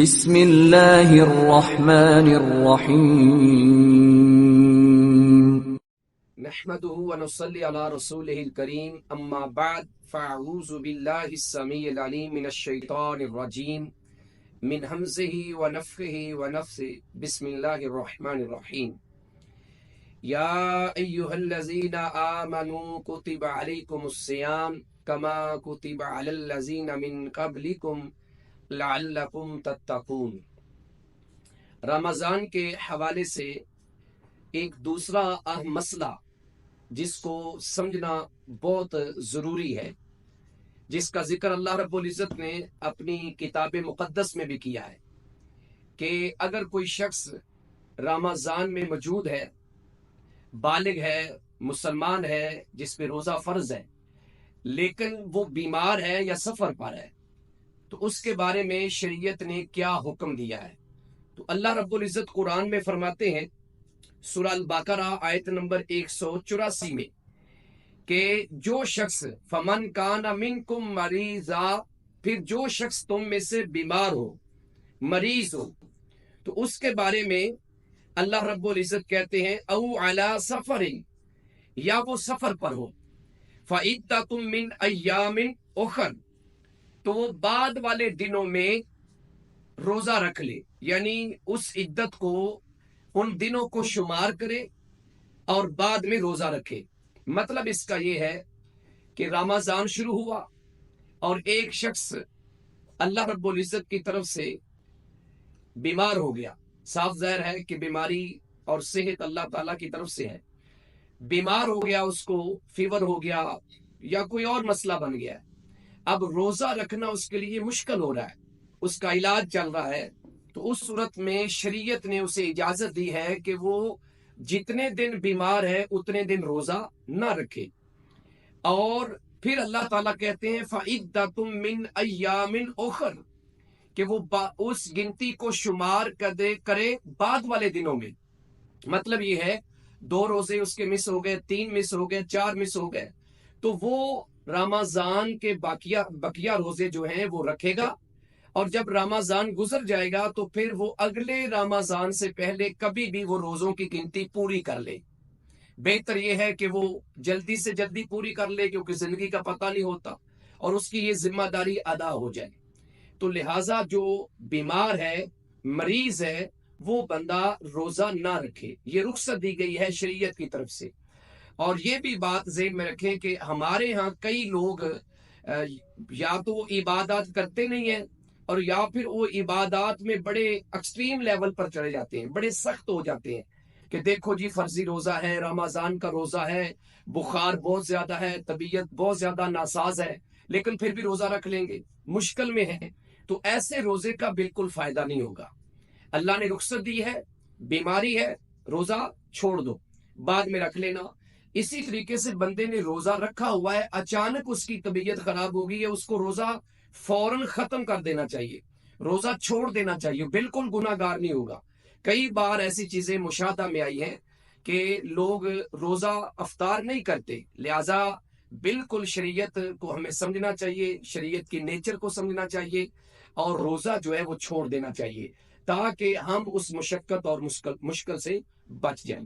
بسم اللہ الرحمن الرحیم نحمده ونصلي على رسوله الكريم اما بعد فاعوذ بالله السميع العليم من الشيطان الرجيم من همزه ونفخه ونفثه بسم الله الرحمن الرحيم يا ايها الذين آمنوا كتب عليكم الصيام كما كتب على الذين من قبلكم لعلكم تتقون۔ رمضان کے حوالے سے ایک دوسرا اہم مسئلہ جس کو سمجھنا بہت ضروری ہے، جس کا ذکر اللہ رب العزت نے اپنی کتاب مقدس میں بھی کیا ہے کہ اگر کوئی شخص رمضان میں موجود ہے، بالغ ہے، مسلمان ہے، جس پہ روزہ فرض ہے، لیکن وہ بیمار ہے یا سفر پر ہے، تو اس کے بارے میں شریعت نے کیا حکم دیا ہے؟ تو اللہ رب العزت قرآن میں فرماتے ہیں سورہ البقرہ آیت نمبر 184 میں کہ جو شخص فمن کان منکم مریضا، پھر جو شخص تم میں سے بیمار ہو، مریض ہو، تو اس کے بارے میں اللہ رب العزت کہتے ہیں او علی سفر، یا وہ سفر پر ہو، فعدۃ من ایام اخر، تو وہ بعد والے دنوں میں روزہ رکھ لے، یعنی اس عدت کو، ان دنوں کو شمار کرے اور بعد میں روزہ رکھے۔ مطلب اس کا یہ ہے کہ رمضان شروع ہوا اور ایک شخص اللہ رب العزت کی طرف سے بیمار ہو گیا، صاف ظاہر ہے کہ بیماری اور صحت اللہ تعالیٰ کی طرف سے ہے، بیمار ہو گیا، اس کو فیور ہو گیا یا کوئی اور مسئلہ بن گیا ہے، اب روزہ رکھنا اس کے لیے مشکل ہو رہا ہے، اس کا علاج چل رہا ہے، تو اس صورت میں شریعت نے اسے اجازت دی ہے کہ وہ جتنے دن بیمار ہے اتنے دن روزہ نہ رکھے۔ اور پھر اللہ تعالیٰ کہتے ہیں فَعِدَّةٌ مِّنْ أَيَّامٍ أُخَرَ، کہ وہ اس گنتی کو شمار کرے بعد والے دنوں میں۔ مطلب یہ ہے 2 روزے اس کے مس ہو گئے، 3 مس ہو گئے، 4 مس ہو گئے، تو وہ رمضان کے بقیہ روزے جو ہیں وہ رکھے گا، اور جب رمضان گزر جائے گا تو پھر وہ اگلے رمضان سے پہلے کبھی بھی وہ روزوں کی گنتی پوری کر لے۔ بہتر یہ ہے کہ وہ جلدی سے جلدی پوری کر لے، کیونکہ زندگی کا پتہ نہیں ہوتا اور اس کی یہ ذمہ داری ادا ہو جائے۔ تو لہٰذا جو بیمار ہے، مریض ہے، وہ بندہ روزہ نہ رکھے، یہ رخصت دی گئی ہے شریعت کی طرف سے۔ اور یہ بھی بات ذہن میں رکھیں کہ ہمارے ہاں کئی لوگ یا تو وہ عبادات کرتے نہیں ہیں، اور یا پھر وہ عبادات میں بڑے ایکسٹریم لیول پر چلے جاتے ہیں، بڑے سخت ہو جاتے ہیں کہ دیکھو جی فرضی روزہ ہے، رمضان کا روزہ ہے، بخار بہت زیادہ ہے، طبیعت بہت زیادہ ناساز ہے، لیکن پھر بھی روزہ رکھ لیں گے، مشکل میں ہے، تو ایسے روزے کا بالکل فائدہ نہیں ہوگا۔ اللہ نے رخصت دی ہے، بیماری ہے، روزہ چھوڑ دو، بعد میں رکھ لینا۔ اسی طریقے سے بندے نے روزہ رکھا ہوا ہے، اچانک اس کی طبیعت خراب ہو گئی ہے، اس کو روزہ فوراً ختم کر دینا چاہیے، روزہ چھوڑ دینا چاہیے، بالکل گناہ گار نہیں ہوگا۔ کئی بار ایسی چیزیں مشاہدہ میں آئی ہیں کہ لوگ روزہ افطار نہیں کرتے، لہٰذا بالکل شریعت کو ہمیں سمجھنا چاہیے، شریعت کی نیچر کو سمجھنا چاہیے، اور روزہ جو ہے وہ چھوڑ دینا چاہیے تاکہ ہم اس مشقت اور مشکل سے بچ جائیں۔